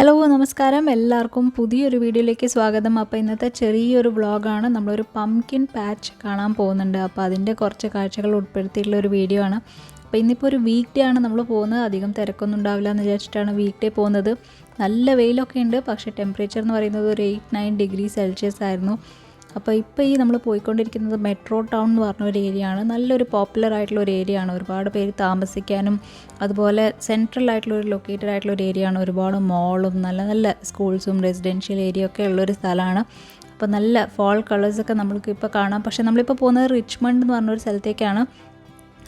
Hello നമസ്കാരം എല്ലാവർക്കും പുതിയൊരു വീഡിയോയിലേക്ക് സ്വാഗതം. അപ്പോൾ ഇന്നത്തെ ചെറിയൊരു വ്ളോഗാണ്. നമ്മളൊരു പംകിൻ പാച്ച് കാണാൻ പോകുന്നുണ്ട്. അപ്പോൾ അതിൻ്റെ കുറച്ച് കാഴ്ചകൾ ഉൾപ്പെടുത്തിയിട്ടുള്ള ഒരു വീഡിയോ ആണ്. അപ്പോൾ ഇന്നിപ്പോൾ ഒരു വീക്ക് ഡേ ആണ് നമ്മൾ പോകുന്നത്. അധികം തിരക്കൊന്നും ഉണ്ടാവില്ല എന്ന് വിചാരിച്ചിട്ടാണ് വീക്ക് ഡേ പോകുന്നത്. നല്ല വെയിലൊക്കെ ഉണ്ട്, പക്ഷേ ടെമ്പറേച്ചർ എന്ന് പറയുന്നത് ഒരു 8-9 ഡിഗ്രി സെൽഷ്യസ് ആയിരുന്നു. അപ്പോൾ ഇപ്പോൾ ഈ നമ്മൾ പോയിക്കൊണ്ടിരിക്കുന്നത് മെട്രോ ടൗൺ എന്ന് പറഞ്ഞൊരു ഏരിയ ആണ്. നല്ലൊരു പോപ്പുലർ ആയിട്ടുള്ള ഒരു ഏരിയ ആണ്. ഒരുപാട് പേര് താമസിക്കാനും അതുപോലെ സെൻട്രൽ ആയിട്ടുള്ള ഒരു ലൊക്കേറ്റഡ് ആയിട്ടുള്ള ഒരു ഏരിയ ആണ്. ഒരുപാട് മോളും നല്ല നല്ല സ്കൂൾസും റെസിഡൻഷ്യൽ ഏരിയ ഒക്കെ ഉള്ളൊരു സ്ഥലമാണ്. അപ്പോൾ നല്ല ഫോൾ കളേഴ്സൊക്കെ നമ്മൾക്ക് ഇപ്പോൾ കാണാം. പക്ഷേ നമ്മളിപ്പോൾ പോകുന്നത് റിച്ച്മണ്ട് എന്ന് പറഞ്ഞൊരു സ്ഥലത്തേക്കാണ്.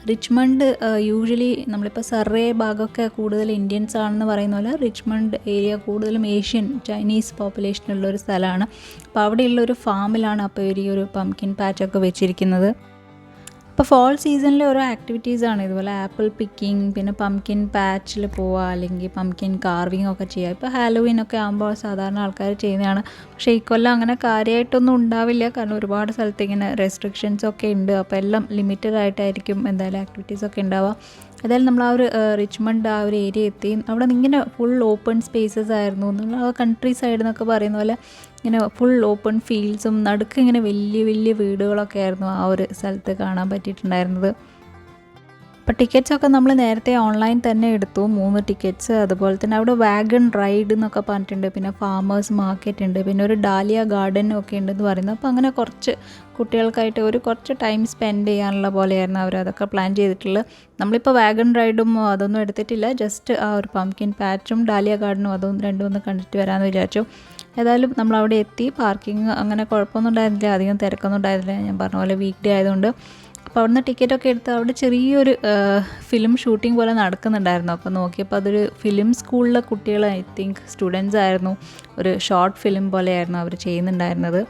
റിച്ച്മണ്ട് യൂഷ്വലി നമ്മളിപ്പോൾ സർവേ ഭാഗമൊക്കെ കൂടുതൽ ഇന്ത്യൻസ് ആണെന്ന് പറയുന്ന പോലെ റിച്ച്മണ്ട് ഏരിയ കൂടുതലും ഏഷ്യൻ ചൈനീസ് പോപ്പുലേഷനുള്ളൊരു സ്ഥലമാണ്. അപ്പോൾ അവിടെയുള്ളൊരു ഫാമിലാണ് അപ്പോൾ ഈ ഒരു പംകിൻ പാച്ചൊക്കെ വെച്ചിരിക്കുന്നത്. അപ്പോൾ ഫോൾ സീസണിലെ ഓരോ ആക്ടിവിറ്റീസാണ് ഇതുപോലെ ആപ്പിൾ പിക്കിങ്, പിന്നെ പംകിൻ പാച്ചിൽ പോവുക, അല്ലെങ്കിൽ പംകിൻ കാർവിങ് ഒക്കെ ചെയ്യുക. ഇപ്പോൾ ഹാലോവീനൊക്കെ ആകുമ്പോൾ സാധാരണ ആൾക്കാർ ചെയ്യുന്നതാണ്. പക്ഷേ ഈ കൊല്ലം അങ്ങനെ കാര്യമായിട്ടൊന്നും ഉണ്ടാവില്ല, കാരണം ഒരുപാട് സ്ഥലത്ത് ഇങ്ങനെ റെസ്ട്രിക്ഷൻസ് ഒക്കെ ഉണ്ട്. അപ്പോൾ എല്ലാം ലിമിറ്റഡ് ആയിട്ടായിരിക്കും എന്തായാലും ആക്ടിവിറ്റീസൊക്കെ ഉണ്ടാവുക. ഏതായാലും നമ്മൾ ആ ഒരു റിച്ച്മണ്ട് ആ ഒരു ഏരിയ എത്തി. അവിടെ നിന്ന് ഇങ്ങനെ ഫുൾ ഓപ്പൺ സ്പേസസ് ആയിരുന്നു. നമ്മൾ ആ കൺട്രി സൈഡ് എന്നൊക്കെ പറയുന്ന പോലെ ഇങ്ങനെ ഫുൾ ഓപ്പൺ ഫീൽഡ്സും നടുക്ക് ഇങ്ങനെ വലിയ വലിയ വീടുകളൊക്കെ ആയിരുന്നു ആ ഒരു സ്ഥലത്ത് കാണാൻ പറ്റിയിട്ടുണ്ടായിരുന്നത്. അപ്പോൾ ടിക്കറ്റ്സൊക്കെ നമ്മൾ നേരത്തെ ഓൺലൈൻ തന്നെ എടുത്തു, 3 ടിക്കറ്റ്സ്. അതുപോലെ തന്നെ അവിടെ വാഗൺ റൈഡ് എന്നൊക്കെ പറഞ്ഞിട്ടുണ്ട്, പിന്നെ ഫാമേഴ്സ് മാർക്കറ്റ് ഉണ്ട്, പിന്നെ ഒരു ഡാലിയ ഗാർഡനും ഒക്കെ ഉണ്ടെന്ന് പറയുന്നത്. അപ്പോൾ അങ്ങനെ കുറച്ച് കുട്ടികൾക്കായിട്ട് കുറച്ച് ടൈം സ്പെൻഡ് ചെയ്യാനുള്ള പോലെയായിരുന്നു അവർ അതൊക്കെ പ്ലാൻ ചെയ്തിട്ടുള്ളത്. നമ്മളിപ്പോൾ വാഗൺ റൈഡും അതൊന്നും എടുത്തിട്ടില്ല, ജസ്റ്റ് ആ ഒരു പംകിൻ പാച്ചും ഡാലിയ ഗാർഡനും രണ്ടും ഒന്ന് കണ്ടിട്ട് വരാമെന്ന് വിചാരിച്ചു. ഏതായാലും നമ്മളവിടെ എത്തി. പാർക്കിംഗ് അങ്ങനെ കുഴപ്പമൊന്നും ഉണ്ടായിരുന്നില്ല, അധികം തിരക്കൊന്നും ഉണ്ടായിരുന്നില്ല. ഞാൻ പറഞ്ഞ പോലെ വീക്ക് ഡേ ആയതുകൊണ്ട്. അപ്പോൾ അവിടുന്ന് ടിക്കറ്റൊക്കെ എടുത്ത് അവിടെ ചെറിയൊരു ഫിലിം ഷൂട്ടിംഗ് പോലെ നടക്കുന്നുണ്ടായിരുന്നു. അപ്പോൾ നോക്കിയപ്പോൾ അതൊരു ഫിലിം സ്കൂളിലെ കുട്ടികൾ, ഐ തിങ്ക് സ്റ്റുഡൻസ് ആയിരുന്നു. ഒരു ഷോർട്ട് ഫിലിം പോലെയായിരുന്നു അവർ ചെയ്യുന്നുണ്ടായിരുന്നത്.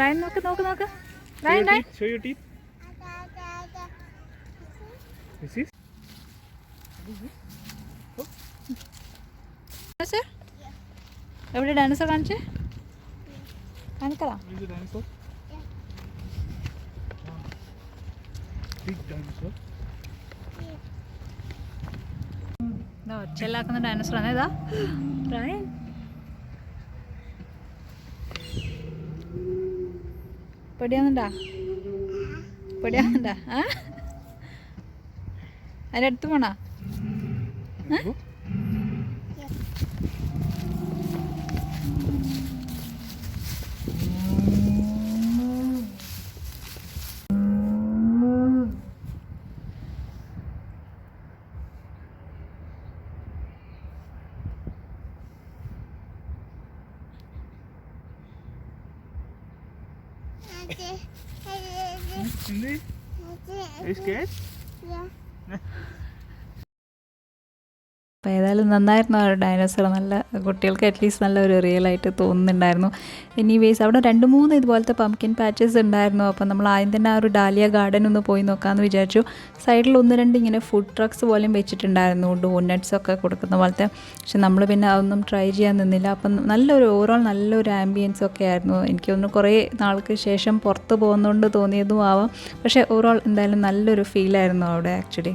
റൈൻ നോക്ക് നോക്ക് നോക്ക് rain rain show your teeth. This is dinosaur. എവിടെ ഡൈനോസർ കാണിച്ചേ? കാണിക്കലാ. This is a dinosaur. Big dinosaur. ഇതാ ഒച്ചല്ലാക്കുന്ന ഡൈനോസറാണ്. ഇതാ റൈൻ. പൊടിയാന്നുണ്ടാ? പൊടിയാന്നുണ്ടാ? ആ അതിൻ്റെ അടുത്ത് പോണാ? Cindy? Are you scared? അപ്പോൾ ഏതായാലും നന്നായിരുന്നു ആ ഡൈനോസർ. നല്ല കുട്ടികൾക്ക് അറ്റ്ലീസ്റ്റ് നല്ലൊരു റിയലായിട്ട് തോന്നുന്നുണ്ടായിരുന്നു. എനിവേസ് അവിടെ 2-3 ഇതുപോലത്തെ പംകിൻ പാച്ചസ് ഉണ്ടായിരുന്നു. അപ്പോൾ നമ്മൾ ആദ്യം തന്നെ ആ ഒരു ഡാലിയ ഗാർഡൻ ഒന്ന് പോയി നോക്കാമെന്ന് വിചാരിച്ചു. സൈഡിൽ 1-2 ഇങ്ങനെ ഫുഡ് ട്രക്സ് പോലെയും വെച്ചിട്ടുണ്ടായിരുന്നു, ഡോനട്ട്സൊക്കെ കൊടുക്കുന്ന പോലത്തെ. പക്ഷെ നമ്മൾ പിന്നെ അതൊന്നും ട്രൈ ചെയ്യാൻ നിന്നില്ല. അപ്പം ഓവറോൾ നല്ലൊരു ആംബിയൻസ് ഒക്കെ ആയിരുന്നു. എനിക്ക് തോന്നുന്നു കുറേ നാൾക്ക് ശേഷം പുറത്ത് പോകുന്നതുകൊണ്ട് തോന്നിയതും ആവാം. പക്ഷേ ഓവറോൾ എന്തായാലും നല്ലൊരു ഫീലായിരുന്നു അവിടെ ആക്ച്വലി.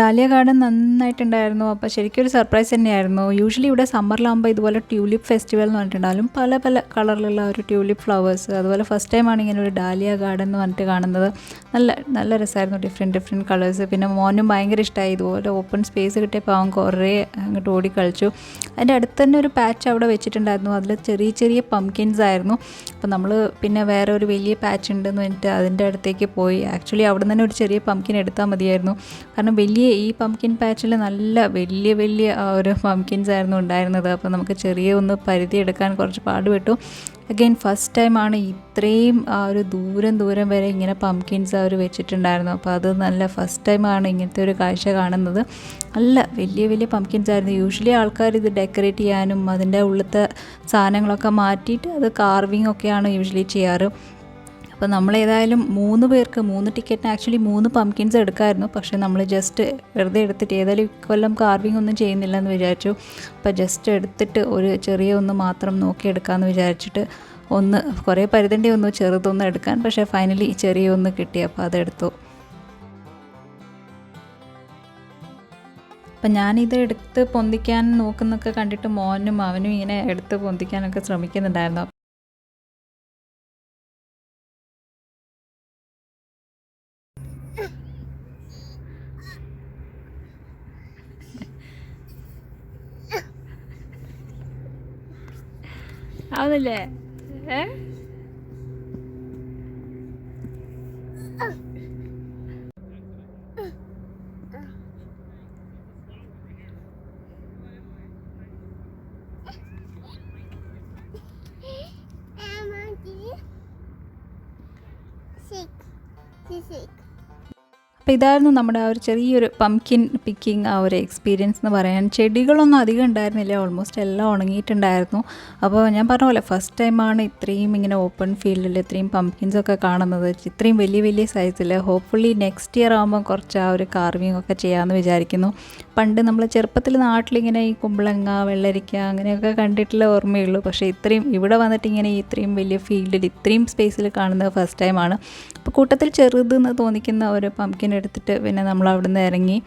Dahlia garden നന്നായിട്ടുണ്ടായിരുന്നു. അപ്പോൾ ശരിക്കും ഒരു സർപ്രൈസ് തന്നെയായിരുന്നു. യൂഷ്വലി ഇവിടെ സമ്മറിലാകുമ്പോൾ ഇതുപോലെ ട്യൂലിപ്പ് ഫെസ്റ്റിവൽ എന്ന് പറഞ്ഞിട്ടുണ്ടാലും പല പല കളറിലുള്ള ഒരു ട്യൂലിപ്പ് ഫ്ലവേഴ്സ്. അതുപോലെ ഫസ്റ്റ് ടൈമാണ് ഇങ്ങനെ ഒരു ഡാലിയ ഗാർഡൻ എന്ന് പറഞ്ഞിട്ട് കാണുന്നത്. നല്ല രസമായിരുന്നു, ഡിഫറെൻറ്റ് കളേഴ്സ്. പിന്നെ മോനും ഭയങ്കര ഇഷ്ടമായി. ഇതുപോലെ ഓപ്പൺ സ്പേസ് കിട്ടിയപ്പോൾ അവൻ കുറേ അങ്ങോട്ട് ഓടി കളിച്ചു. അതിൻ്റെ അടുത്ത് തന്നെ ഒരു പാച്ച് അവിടെ വെച്ചിട്ടുണ്ടായിരുന്നു. അതിൽ ചെറിയ പംകിൻസ് ആയിരുന്നു. അപ്പോൾ നമ്മൾ പിന്നെ വേറെ ഒരു വലിയ പാച്ച് ഉണ്ടെന്ന് പറഞ്ഞിട്ട് അതിൻ്റെ അടുത്തേക്ക് പോയി. ആക്ച്വലി അവിടെ നിന്ന് തന്നെ ഒരു ചെറിയ പംകിൻ എടുത്താൽ മതിയായിരുന്നു. കാരണം ഈ പംകിൻ പാച്ചിൽ നല്ല വലിയ ഒരു പംകിൻസ് ആയിരുന്നു ഉണ്ടായിരുന്നത്. അപ്പോൾ നമുക്ക് ചെറിയ ഒന്ന് പരിധി എടുക്കാൻ കുറച്ച് പാടുപെട്ടു. അഗെയിൻ ഫസ്റ്റ് ടൈമാണ് ഇത്രയും ഒരു ദൂരം വരെ ഇങ്ങനെ പംകിൻസ് അവർ വെച്ചിട്ടുണ്ടായിരുന്നു. അപ്പോൾ അത് നല്ല ഫസ്റ്റ് ടൈമാണ് ഇങ്ങനത്തെ ഒരു കാഴ്ച കാണുന്നത്. നല്ല വലിയ പംകിൻസ് ആയിരുന്നു. യൂഷ്വലി ആൾക്കാർ ഇത് ഡെക്കറേറ്റ് ചെയ്യാനും അതിൻ്റെ ഉള്ളിലത്തെ സാധനങ്ങളൊക്കെ മാറ്റിയിട്ട് അത് കാർവിങ് ഒക്കെയാണ് യൂഷ്വലി ചെയ്യാറ്. അപ്പോൾ നമ്മളേതായാലും 3 പേർക്ക് 3 ടിക്കറ്റിന് ആക്ച്വലി 3 പംകിൻസ് എടുക്കാമായിരുന്നു. പക്ഷേ നമ്മൾ ജസ്റ്റ് വെറുതെ എടുത്തിട്ട് ഏതായാലും ഇക്കൊല്ലം കാർവിങ് ഒന്നും ചെയ്യുന്നില്ല എന്ന് വിചാരിച്ചു. അപ്പോൾ ജസ്റ്റ് എടുത്തിട്ട് ഒരു ചെറിയ ഒന്ന് മാത്രം നോക്കിയെടുക്കാമെന്ന് വിചാരിച്ചിട്ട് കുറേ പരിധി ഒന്ന് ചെറുതൊന്നും എടുക്കാൻ. പക്ഷേ ഫൈനലി ചെറിയ ഒന്ന് കിട്ടി. അപ്പോൾ അതെടുത്തു. അപ്പം ഞാനിത് എടുത്ത് പൊന്തിക്കാൻ നോക്കുന്നൊക്കെ കണ്ടിട്ട് മോനും അവനും ഇങ്ങനെ എടുത്ത് പൊന്തിക്കാനൊക്കെ ശ്രമിക്കുന്നുണ്ടായിരുന്നു. ആവുന്നില്ലേ? അപ്പോൾ ഇതായിരുന്നു നമ്മുടെ ആ ഒരു ചെറിയൊരു പംകിൻ പിക്കിങ് ആ ഒരു എക്സ്പീരിയൻസ് എന്ന് പറയാൻ. ചെടികളൊന്നും അധികം ഉണ്ടായിരുന്നില്ല, ഓൾമോസ്റ്റ് എല്ലാം ഉണങ്ങിയിട്ടുണ്ടായിരുന്നു. അപ്പോൾ ഞാൻ പറഞ്ഞ പോലെ ഫസ്റ്റ് ടൈമാണ് ഇത്രയും ഇങ്ങനെ ഓപ്പൺ ഫീൽഡിൽ ഇത്രയും പംകിൻസൊക്കെ കാണുന്നത്, ഇത്രയും വലിയ സൈസിൽ. ഹോപ്പ്ഫുള്ളി നെക്സ്റ്റ് ഇയർ ആകുമ്പോൾ കുറച്ച് ആ ഒരു കാർവിങ് ഒക്കെ ചെയ്യാമെന്ന് വിചാരിക്കുന്നു. പണ്ട് നമ്മൾ ചെറുപ്പത്തിൽ നാട്ടിലിങ്ങനെ ഈ കുമ്പളങ്ങ, വെള്ളരിക്ക അങ്ങനെയൊക്കെ കണ്ടിട്ടുള്ള ഓർമ്മയുള്ളൂ. പക്ഷേ ഇവിടെ വന്നിട്ട് ഇങ്ങനെ ഇത്രയും വലിയ ഫീൽഡിൽ ഇത്രയും സ്പേസിൽ കാണുന്നത് ഫസ്റ്റ് ടൈമാണ്. അപ്പോൾ കൂട്ടത്തിൽ ചെറുതെന്ന് തോന്നിക്കുന്ന ഒരു പംകിൻ എടുത്തിട്ട് പിന്നെ നമ്മൾ അവിടെ നിന്ന് ഇറങ്ങി.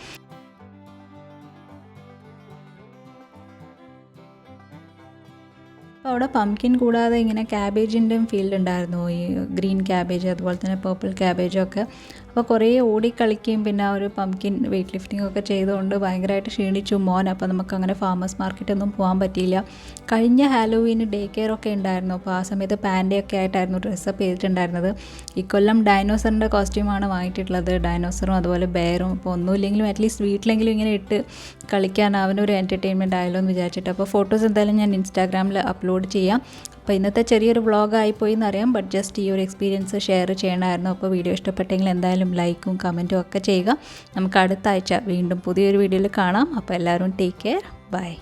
അപ്പോൾ അവിടെ പംകിൻ കൂടാതെ ഇങ്ങനെ ക്യാബേജിൻ്റെയും ഫീൽഡ് ഉണ്ടായിരുന്നു. ഈ ഗ്രീൻ ക്യാബേജ് അതുപോലെ തന്നെ പേർപ്പിൾ ക്യാബേജൊക്കെ. അപ്പോൾ കുറേ ഓടിക്കളിക്കുകയും പിന്നെ ആ ഒരു പംകിൻ വെയ്റ്റ് ലിഫ്റ്റിംഗ് ഒക്കെ ചെയ്തുകൊണ്ട് ഭയങ്കരമായിട്ട് ക്ഷീണിച്ചു മോൻ. അപ്പോൾ നമുക്കങ്ങനെ ഫാമേഴ്സ് മാർക്കറ്റൊന്നും പോകാൻ പറ്റിയില്ല. കഴിഞ്ഞ ഹാലോവീന് ഡേ കെയർ ഒക്കെ ഉണ്ടായിരുന്നു. അപ്പോൾ ആ സമയത്ത് പാൻഡയൊക്കെ ആയിട്ടായിരുന്നു ഡ്രസ്സപ്പ് ചെയ്തിട്ടുണ്ടായിരുന്നത്. ഇക്കൊല്ലം ഡൈനോസറിൻ്റെ കോസ്റ്റ്യൂമാണ് വാങ്ങിയിട്ടുള്ളത്, ഡൈനോസറും അതുപോലെ ബെയറും. അപ്പോൾ ഒന്നുമില്ലെങ്കിലും അറ്റ്ലീസ്റ്റ് വീട്ടിലെങ്കിലും ഇങ്ങനെ ഇട്ട് കളിക്കാൻ അവനൊരു എൻ്റർടൈൻമെൻറ്റ് ആയല്ലോ എന്ന് വിചാരിച്ചിട്ട്. അപ്പോൾ ഫോട്ടോസ് എന്തായാലും ഞാൻ ഇൻസ്റ്റാഗ്രാമിൽ അപ്ലോഡ് ചെയ്യാം. അപ്പോൾ ഇന്നത്തെ ചെറിയൊരു വ്ളോഗായിപ്പോയി എന്നറിയാം, ബട്ട് ജസ്റ്റ് ഈ ഒരു എക്സ്പീരിയൻസ് ഷെയർ ചെയ്യണമായിരുന്നു. അപ്പോൾ വീഡിയോ ഇഷ്ടപ്പെട്ടെങ്കിൽ എന്തായാലും ലൈക്കും കമൻറ്റും ഒക്കെ ചെയ്യുക. നമുക്ക് അടുത്ത ആഴ്ച വീണ്ടും പുതിയൊരു വീഡിയോയിൽ കാണാം. അപ്പോൾ എല്ലാവരും ടേക്ക് കെയർ, ബൈ.